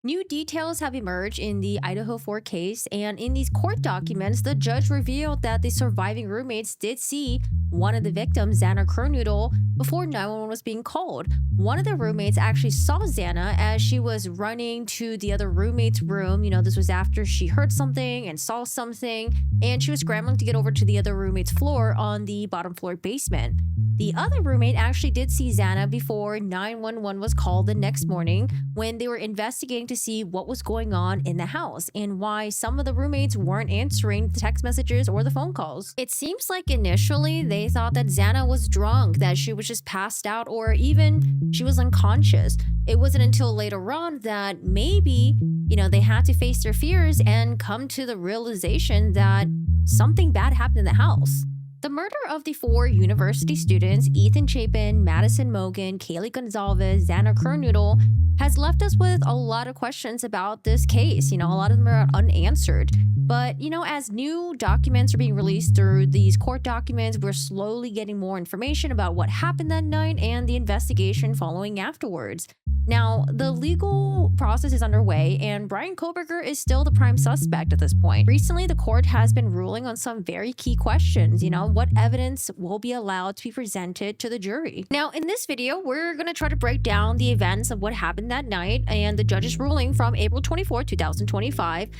New details have emerged in the Idaho 4 case, and in these court documents, the judge revealed that the surviving roommates did see one of the victims, Xana Kronoodle, before 911 was being called. One of the roommates actually saw Xana as she was running to the other roommate's room. This was after she heard something and saw something, and she was scrambling to get over to the other roommate's floor on the bottom floor basement. The other roommate actually did see Xana before 911 was called the next morning when they were investigating to see what was going on in the house and why some of the roommates weren't answering the text messages or the phone calls. It seems like initially they thought that Xana was drunk, that she was just passed out, or even she was unconscious. It wasn't until later on that maybe, they had to face their fears and come to the realization that something bad happened in the house. The murder of the four university students, Ethan Chapin, Madison Mogen, Kaylee Gonzalez, Xana Kronoodle, has left us with a lot of questions about this case. A lot of them are unanswered. But, as new documents are being released through these court documents, we're slowly getting more information about what happened that night and the investigation following afterwards. Now, the legal process is underway, and Brian Koberger is still the prime suspect at this point. Recently, the court has been ruling on some very key questions. What evidence will be allowed to be presented to the jury? Now, in this video, we're going to try to break down the events of what happened that night and the judge's ruling from April 24, 2025,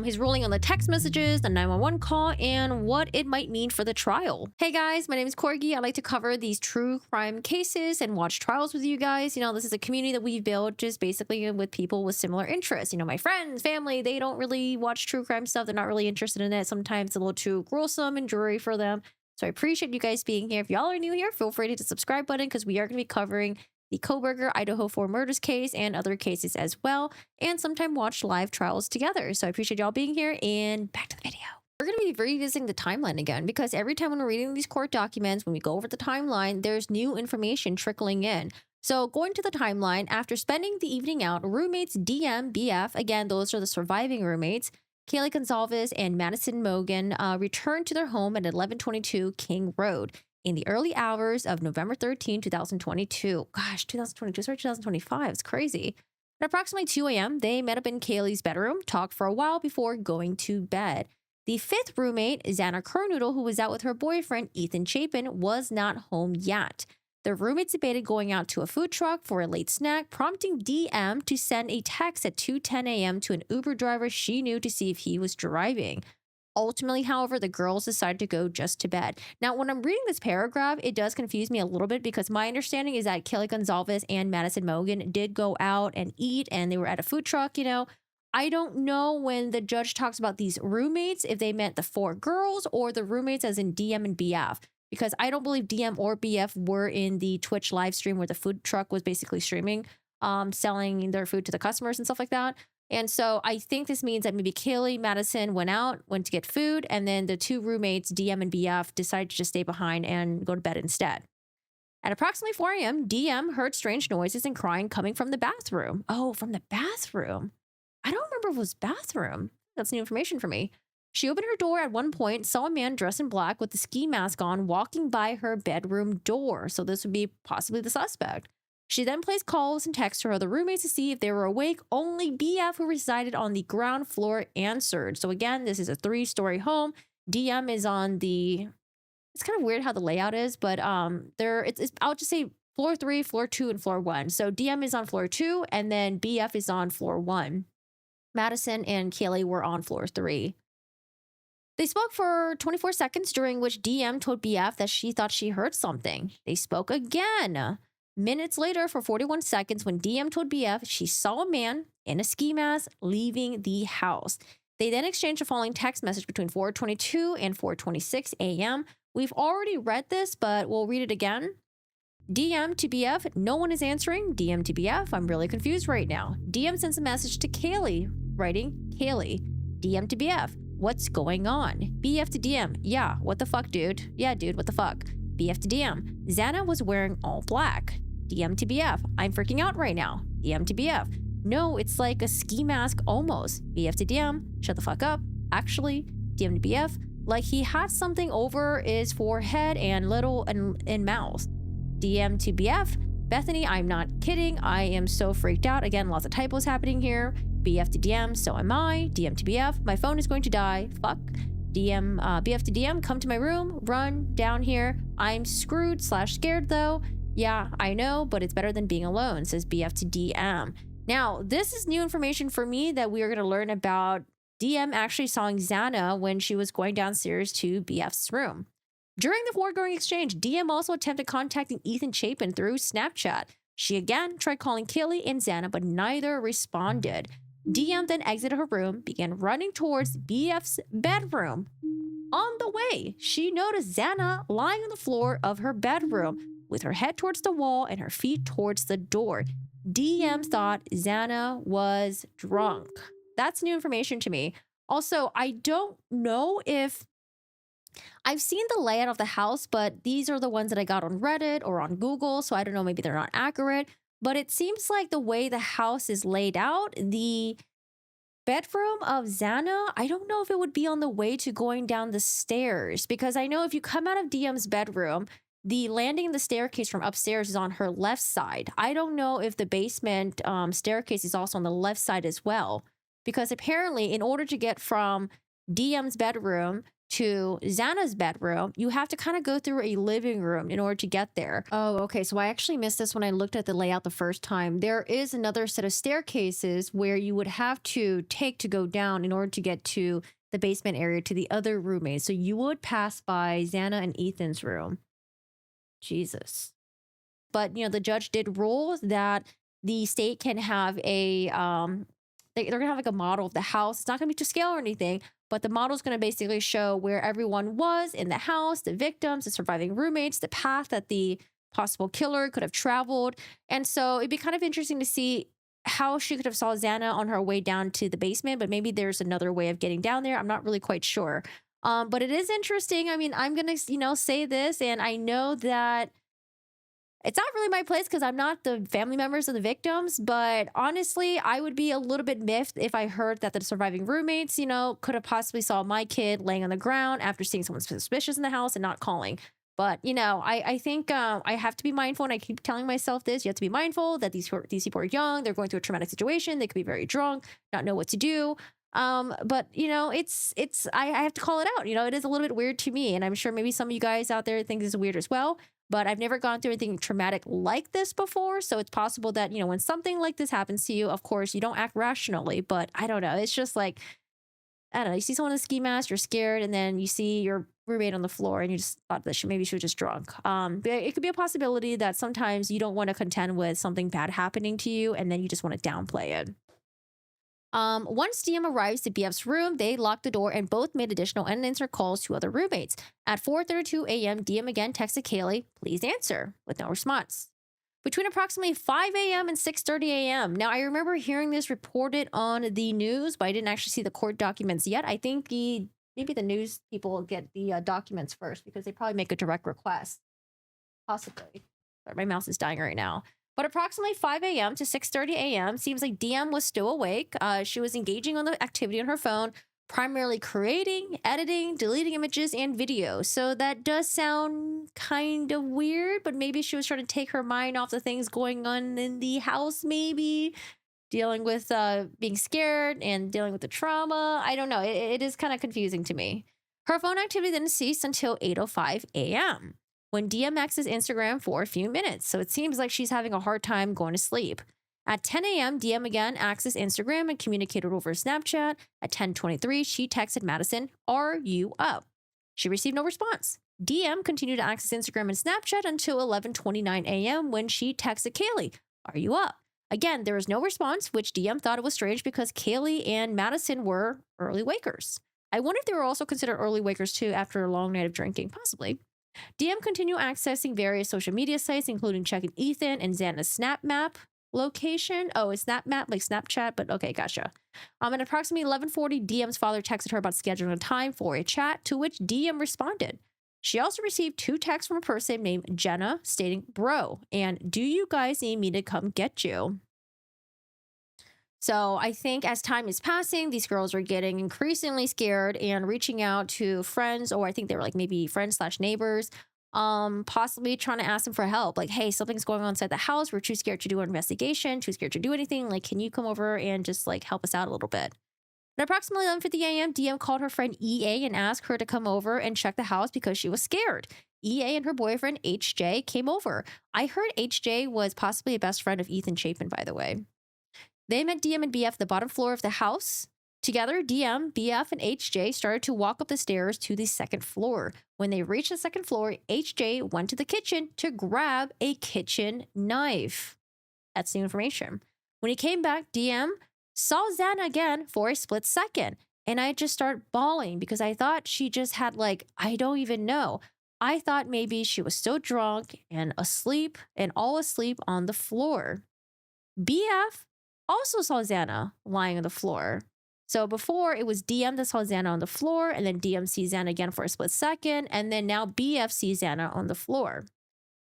his ruling on the text messages, the 911 call, and what it might mean for the trial. Hey guys, my name is Corgi. I like to cover these true crime cases and watch trials with you guys. This is a community that we've built just basically with people with similar interests. My friends, family, they don't really watch true crime stuff. They're not really interested in it. Sometimes it's a little too gruesome and dreary for them. So I appreciate you guys being here. If y'all are new here, feel free to hit the subscribe button because we are going to be covering the Koberger Idaho 4 murders case and other cases as well, and sometime watch live trials together. So I appreciate y'all being here, and back to the video. We're going to be revisiting the timeline again because every time when we're reading these court documents, when we go over the timeline, there's new information trickling in. So going to the timeline, after spending the evening out, roommates DM, BF, again, those are the surviving roommates, Kaylee Gonzalez and Madison Mogen returned to their home at 1122 King Road in the early hours of November 13, 2022. Gosh, 2022, sorry, 2025. It's crazy. At approximately 2 a.m., they met up in Kaylee's bedroom, talked for a while before going to bed. The fifth roommate, Xana Kronoodle, who was out with her boyfriend, Ethan Chapin, was not home yet. The roommates debated going out to a food truck for a late snack, prompting DM to send a text at 2:10 a.m. to an Uber driver she knew to see if he was driving. Ultimately, however, the girls decided to go just to bed. Now, when I'm reading this paragraph, it does confuse me a little bit because my understanding is that Kaylee Gonzalez and Madison Mogen did go out and eat and they were at a food truck, I don't know when the judge talks about these roommates, if they meant the four girls or the roommates as in DM and BF. Because I don't believe DM or BF were in the Twitch live stream where the food truck was basically streaming, selling their food to the customers and stuff like that. And so I think this means that maybe Kaylee, Madison went to get food, and then the two roommates, DM and BF, decided to just stay behind and go to bed instead. At approximately 4 a.m., DM heard strange noises and crying coming from the bathroom. Oh, from the bathroom. I don't remember if it was bathroom. That's new information for me. She opened her door at one point, saw a man dressed in black with a ski mask on walking by her bedroom door. So this would be possibly the suspect. She then placed calls and texts to her other roommates to see if they were awake. Only BF, who resided on the ground floor, answered. So again, this is a 3-story home. DM is on the... It's kind of weird how the layout is, but I'll just say floor 3, floor 2, and floor 1. So DM is on floor 2, and then BF is on floor 1. Madison and Kaylee were on floor 3. They spoke for 24 seconds, during which DM told BF that she thought she heard something. They spoke again. Minutes later, for 41 seconds, when DM told BF she saw a man in a ski mask leaving the house. They then exchanged the following text message between 4:22 and 4:26 a.m. We've already read this, but we'll read it again. DM to BF, no one is answering. DM to BF, I'm really confused right now. DM sends a message to Kaylee, writing, Kaylee. DM to BF, what's going on? BF to DM, yeah, what the fuck, dude? Yeah, dude, what the fuck? BF to DM, Xana was wearing all black. DM to BF, I'm freaking out right now. DM to BF, no, it's like a ski mask almost. BF to DM, shut the fuck up. Actually, DM to BF, like he had something over his forehead and little and mouth. DM to BF, Bethany, I'm not kidding. I am so freaked out. Again, lots of typos happening here. BF to DM, so am I. DM to BF, my phone is going to die. Fuck. BF to DM, come to my room, run down here. I'm screwed slash scared though. Yeah, I know, but it's better than being alone, says BF to DM. Now, this is new information for me that we are going to learn about DM actually sawing Xana when she was going downstairs to BF's room. During the foregoing exchange, DM also attempted contacting Ethan Chapin through Snapchat. She again tried calling Kaylee and Xana, but neither responded. DM then exited her room, began running towards BF's bedroom. On the way, she noticed Xana lying on the floor of her bedroom with her head towards the wall and her feet towards the door. DM thought Xana was drunk. That's new information to me. Also, I don't know if I've seen the layout of the house, but these are the ones that I got on Reddit or on Google, so I don't know, maybe they're not accurate. But it seems like the way the house is laid out, the bedroom of Xana, I don't know if it would be on the way to going down the stairs, because I know if you come out of DM's bedroom, the landing in the staircase from upstairs is on her left side. I don't know if the basement staircase is also on the left side as well, because apparently in order to get from DM's bedroom to Xana's bedroom, you have to kind of go through a living room in order to get there. Oh, okay. So I actually missed this when I looked at the layout the first time. There is another set of staircases where you would have to take to go down in order to get to the basement area to the other roommates. So you would pass by Xana and Ethan's room. Jesus. But, you know, the judge did rule that the state can have a, they're going to have like a model of the house. It's not going to be to scale or anything, but the model is going to basically show where everyone was in the house, the victims, the surviving roommates, the path that the possible killer could have traveled. And so it'd be kind of interesting to see how she could have saw Xana on her way down to the basement, but maybe there's another way of getting down there. I'm not really quite sure. But it is interesting. I mean, I'm going to, you know, say this, and I know that it's not really my place because I'm not the family members of the victims, but honestly, I would be a little bit miffed if I heard that the surviving roommates, you know, could have possibly saw my kid laying on the ground after seeing someone suspicious in the house and not calling. But, you know, I think I have to be mindful, and I keep telling myself this. You have to be mindful that these people are young. They're going through a traumatic situation. They could be very drunk, not know what to do. But you know, I have to call it out. You know, it is a little bit weird to me, and I'm sure maybe some of you guys out there think this is weird as well. But I've never gone through anything traumatic like this before, so it's possible that, you know, when something like this happens to you, of course, you don't act rationally. But I don't know. It's just like, I don't know. You see someone in a ski mask, you're scared, and then you see your roommate on the floor, and you just thought that maybe she was just drunk. But it could be a possibility that sometimes you don't want to contend with something bad happening to you, and then you just want to downplay it. Once DM arrives to BF's room, they locked the door and both made additional unanswered calls to other roommates. At 4:32 a.m., DM again texted Kaylee, "Please answer," with no response. Between approximately 5 a.m. and 6:30 a.m. Now, I remember hearing this reported on the news, but I didn't actually see the court documents yet. I think maybe the news people get the documents first because they probably make a direct request. Possibly. Sorry, my mouse is dying right now. But approximately 5 a.m. to 6:30 a.m. seems like DM was still awake. She was engaging on the activity on her phone, primarily creating, editing, deleting images and videos. So that does sound kind of weird, but maybe she was trying to take her mind off the things going on in the house, maybe dealing with being scared and dealing with the trauma. I don't know. It is kind of confusing to me. Her phone activity didn't cease until 8:05 a.m. when DM accessed Instagram for a few minutes, so it seems like she's having a hard time going to sleep. At 10 a.m., DM again accessed Instagram and communicated over Snapchat. At 10:23, she texted Madison, "Are you up?" She received no response. DM continued to access Instagram and Snapchat until 11:29 a.m. when she texted Kaylee, "Are you up?" Again, there was no response, which DM thought it was strange because Kaylee and Madison were early wakers. I wonder if they were also considered early wakers too after a long night of drinking, possibly. DM continued accessing various social media sites, including checking Ethan and Xana's Snap Map location. Oh, it's Snap Map, like Snapchat, but okay, gotcha. At approximately 11:40, DM's father texted her about scheduling a time for a chat, to which DM responded. She also received 2 texts from a person named Jenna stating, "Bro, and do you guys need me to come get you?" So I think as time is passing, these girls are getting increasingly scared and reaching out to friends, or I think they were like maybe friends slash neighbors, possibly trying to ask him for help. Like, hey, something's going on inside the house. We're too scared to do an investigation, too scared to do anything. Like, can you come over and just like help us out a little bit? At approximately 11:50 a.m., DM called her friend EA and asked her to come over and check the house because she was scared. EA and her boyfriend HJ came over. I heard HJ was possibly a best friend of Ethan Chapin, by the way. They met DM and BF at the bottom floor of the house. Together, DM, BF, and HJ started to walk up the stairs to the second floor. When they reached the second floor, HJ went to the kitchen to grab a kitchen knife. That's the information. When he came back, DM saw Xana again for a split second. And I just started bawling because I thought she just had, like, I don't even know. I thought maybe she was so drunk and asleep and all asleep on the floor. BF also saw Xana lying on the floor. So before it was DM that saw Xana on the floor, and then DM sees Xana again for a split second, and then now BF sees Xana on the floor.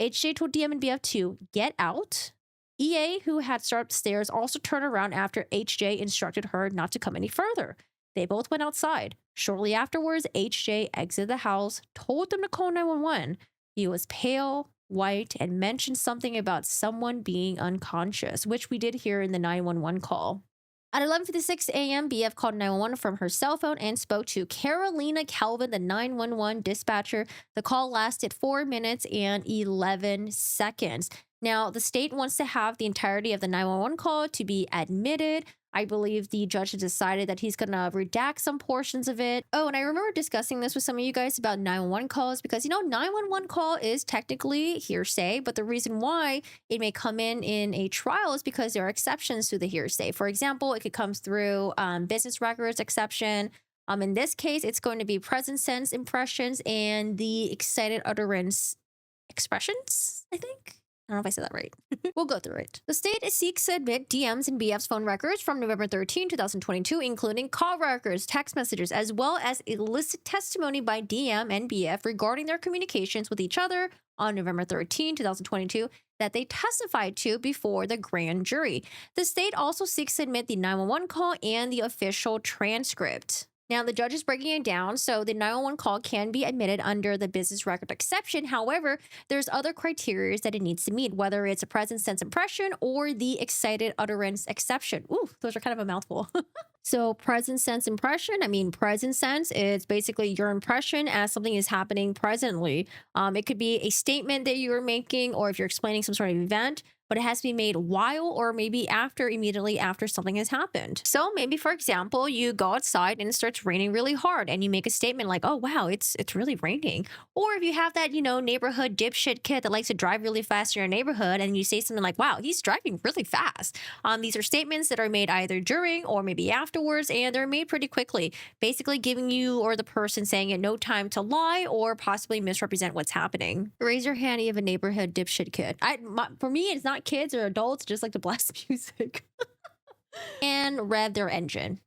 HJ told DM and BF to get out. EA, who had started upstairs, also turned around after HJ instructed her not to come any further. They both went outside. Shortly afterwards, HJ exited the house, told them to call 911. He was pale, white, and mentioned something about someone being unconscious, which we did hear in the 911 call. At 11:56 a.m., BF called 911 from her cell phone and spoke to Carolina Calvin, the 911 dispatcher. The call lasted 4 minutes and 11 seconds. Now, the state wants to have the entirety of the 911 call to be admitted. I believe the judge has decided that he's going to redact some portions of it. Oh, and I remember discussing this with some of you guys about 911 calls because, 911 call is technically hearsay, but the reason why it may come in a trial is because there are exceptions to the hearsay. For example, it could come through business records exception. In this case, it's going to be present sense impressions and the excited utterance expressions, I think. I don't know if I said that right. We'll go through it. The state seeks to admit DM's and BF's phone records from November 13, 2022, including call records, text messages, as well as illicit testimony by DM and BF regarding their communications with each other on November 13, 2022, that they testified to before the grand jury. The state also seeks to admit the 911 call and the official transcript. Now, the judge is breaking it down, so the 911 call can be admitted under the business record exception. However, there's other criteria that it needs to meet, whether it's a present sense impression or the excited utterance exception. Ooh, those are kind of a mouthful. So present sense impression, present sense is basically your impression as something is happening presently. It could be a statement that you're making, or if you're explaining some sort of event, but it has to be made while or maybe immediately after something has happened. So maybe, for example, you go outside and it starts raining really hard and you make a statement like, oh, wow, it's really raining. Or if you have that, neighborhood dipshit kid that likes to drive really fast in your neighborhood and you say something like, wow, he's driving really fast. These are statements that are made either during or maybe afterwards, and they're made pretty quickly, basically giving you or the person saying it no time to lie or possibly misrepresent what's happening. Raise your hand, you have a neighborhood dipshit kid. For me, it's not kids or adults, just like to blast music and rev their engine.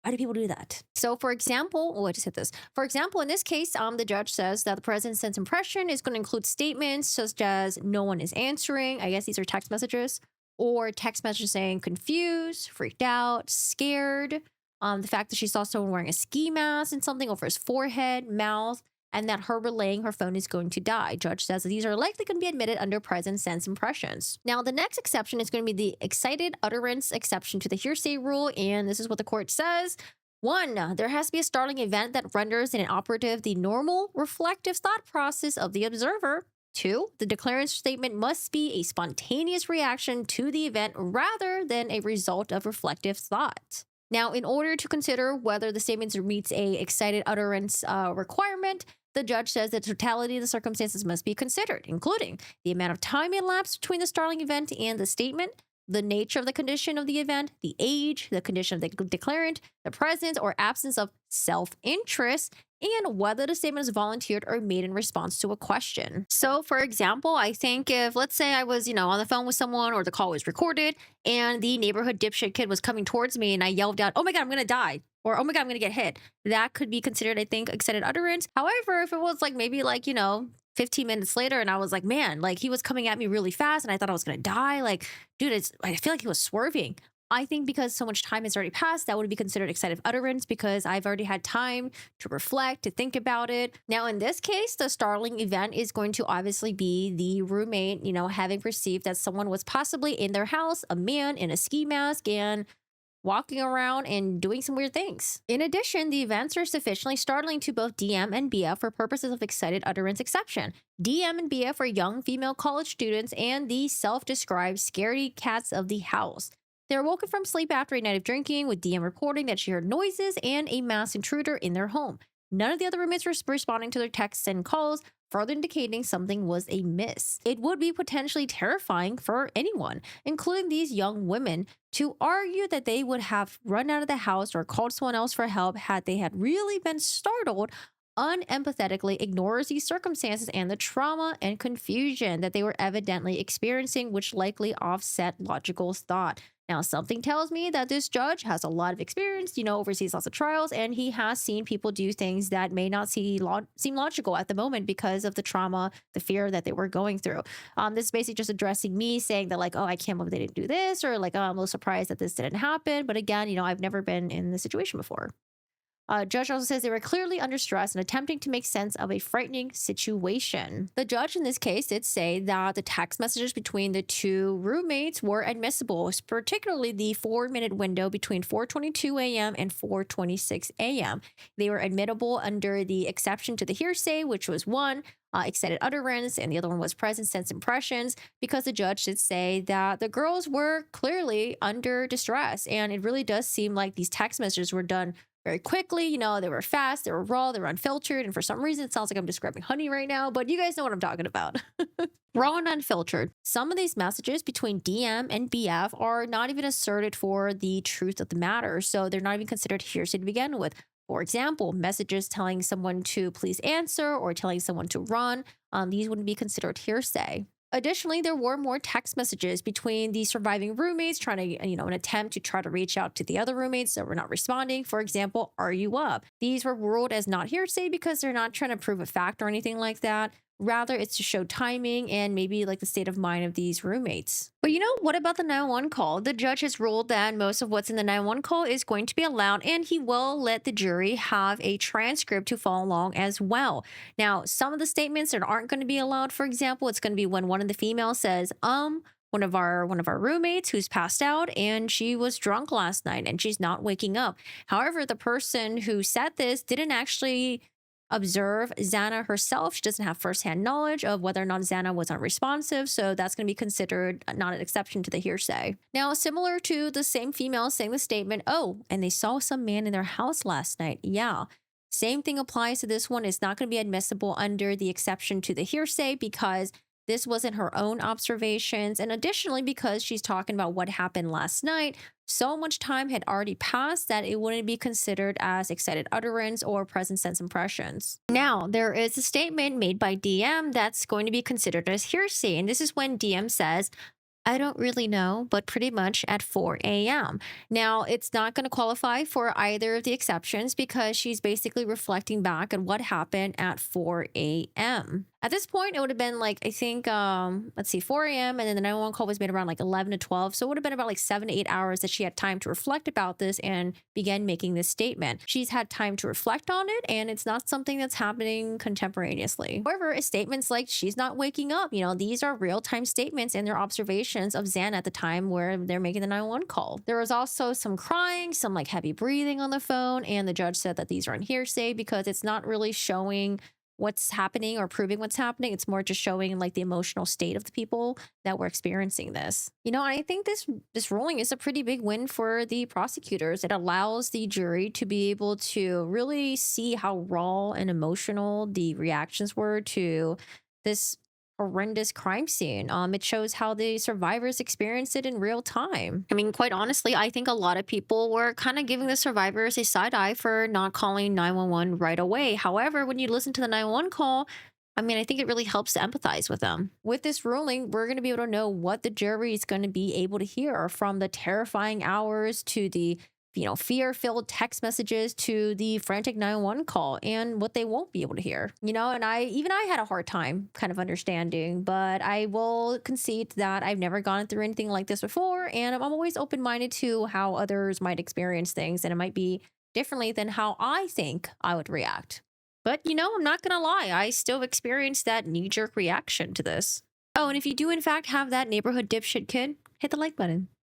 Why do people do that? So, for example, I just hit this. For example, in this case, the judge says that the present sense impression is going to include statements such as no one is answering. I guess these are text messages, or text messages saying confused, freaked out, scared. The fact that she saw someone wearing a ski mask and something over his forehead, mouth, and that her relaying her phone is going to die. Judge says that these are likely going to be admitted under present sense impressions. Now, the next exception is going to be the excited utterance exception to the hearsay rule, and this is what the court says. 1, there has to be a startling event that renders inoperative the normal, reflective thought process of the observer. 2, the declarant's statement must be a spontaneous reaction to the event rather than a result of reflective thought. Now, in order to consider whether the statement meets a excited utterance requirement, the judge says the totality of the circumstances must be considered, including the amount of time elapsed between the startling event and the statement, the nature of the condition of the event, the age, the condition of the declarant, the presence or absence of self-interest, and whether the statement is volunteered or made in response to a question. So, for example, I think if, let's say I was, on the phone with someone or the call was recorded and the neighborhood dipshit kid was coming towards me and I yelled out, oh my God, I'm going to die. Or, oh my God, I'm going to get hit. That could be considered, I think, excited utterance. However, if it was maybe 15 minutes later and I was like, man, he was coming at me really fast and I thought I was going to die. Dude, I feel like he was swerving. I think because so much time has already passed, that would be considered excited utterance because I've already had time to reflect, to think about it. Now, in this case, the startling event is going to obviously be the roommate, having perceived that someone was possibly in their house, a man in a ski mask, and walking around and doing some weird things. In addition, the events are sufficiently startling to both DM and BF for purposes of excited utterance exception. DM and BF are young female college students and the self described scaredy cats of the house. They were woken from sleep after a night of drinking, with DM reporting that she heard noises and a masked intruder in their home. None of the other roommates were responding to their texts and calls, further indicating something was amiss. It would be potentially terrifying for anyone, including these young women, to argue that they would have run out of the house or called someone else for help had they had really been startled. Unempathetically ignores these circumstances and the trauma and confusion that they were evidently experiencing, which likely offset logical thought. Now, something tells me that this judge has a lot of experience, oversees lots of trials, and he has seen people do things that may not seem logical at the moment because of the trauma, the fear that they were going through. This is basically just addressing me saying that, like, oh, I can't believe they didn't do this, or like, oh, I'm a little surprised that this didn't happen. But again, I've never been in this situation before. Judge also says they were clearly under stress and attempting to make sense of a frightening situation. The judge in this case did say that the text messages between the two roommates were admissible, particularly the 4-minute window between 4:22 a.m. and 4:26 a.m. They were admissible under the exception to the hearsay, which was one, excited utterance, and the other one was present sense impressions, because the judge did say that the girls were clearly under distress. And it really does seem like these text messages were done very quickly. They were fast, they were raw, they were unfiltered. And for some reason, it sounds like I'm describing honey right now, but you guys know what I'm talking about. Raw and unfiltered. Some of these messages between DM and BF are not even asserted for the truth of the matter, so they're not even considered hearsay to begin with. For example, messages telling someone to please answer or telling someone to run, these wouldn't be considered hearsay. Additionally, there were more text messages between the surviving roommates trying to, an attempt to try to reach out to the other roommates that were not responding. For example, are you up? These were ruled as not hearsay because they're not trying to prove a fact or anything like that. Rather, it's to show timing and maybe like the state of mind of these roommates. But what about the 911 call? The judge has ruled that most of what's in the 911 call is going to be allowed, and he will let the jury have a transcript to follow along as well. Now, some of the statements that aren't going to be allowed, for example, it's going to be when one of the females says, one of our roommates who's passed out and she was drunk last night and she's not waking up. However, the person who said this didn't actually observe Xana herself. She doesn't have firsthand knowledge of whether or not Xana was unresponsive, so that's going to be considered not an exception to the hearsay. Now, similar to the same female saying the statement, oh, and they saw some man in their house last night. Yeah. Same thing applies to this one. It's not going to be admissible under the exception to the hearsay because this wasn't her own observations. And additionally, because she's talking about what happened last night, so much time had already passed that it wouldn't be considered as excited utterance or present sense impressions. Now, there is a statement made by DM that's going to be considered as hearsay. And this is when DM says, I don't really know, but pretty much at 4 a.m. Now, it's not going to qualify for either of the exceptions because she's basically reflecting back on what happened at 4 a.m. At this point, it would have been like, I think, 4 a.m. And then the 911 call was made around like 11 to 12. So it would have been about like 7 to 8 hours that she had time to reflect about this and begin making this statement. She's had time to reflect on it, and it's not something that's happening contemporaneously. However, statements like she's not waking up, these are real-time statements and their observations of Xana at the time where they're making the 911 call. There was also some crying, some like heavy breathing on the phone, and the judge said that these aren't hearsay because it's not really showing what's happening or proving what's happening. It's more just showing like the emotional state of the people that were experiencing this. I think this ruling is a pretty big win for the prosecutors. It allows the jury to be able to really see how raw and emotional the reactions were to this horrendous crime scene. It shows how the survivors experienced it in real time. I mean, quite honestly, I think a lot of people were kind of giving the survivors a side eye for not calling 911 right away. However, when you listen to the 911 call, I think it really helps to empathize with them. With this ruling, we're going to be able to know what the jury is going to be able to hear, from the terrifying hours to the fear-filled text messages to the frantic 911 call and what they won't be able to hear. And I had a hard time kind of understanding, but I will concede that I've never gone through anything like this before, and I'm always open-minded to how others might experience things, and it might be differently than how I think I would react. But I'm not gonna lie, I still experienced that knee-jerk reaction to this. Oh, and if you do in fact have that neighborhood dipshit kid, hit the like button.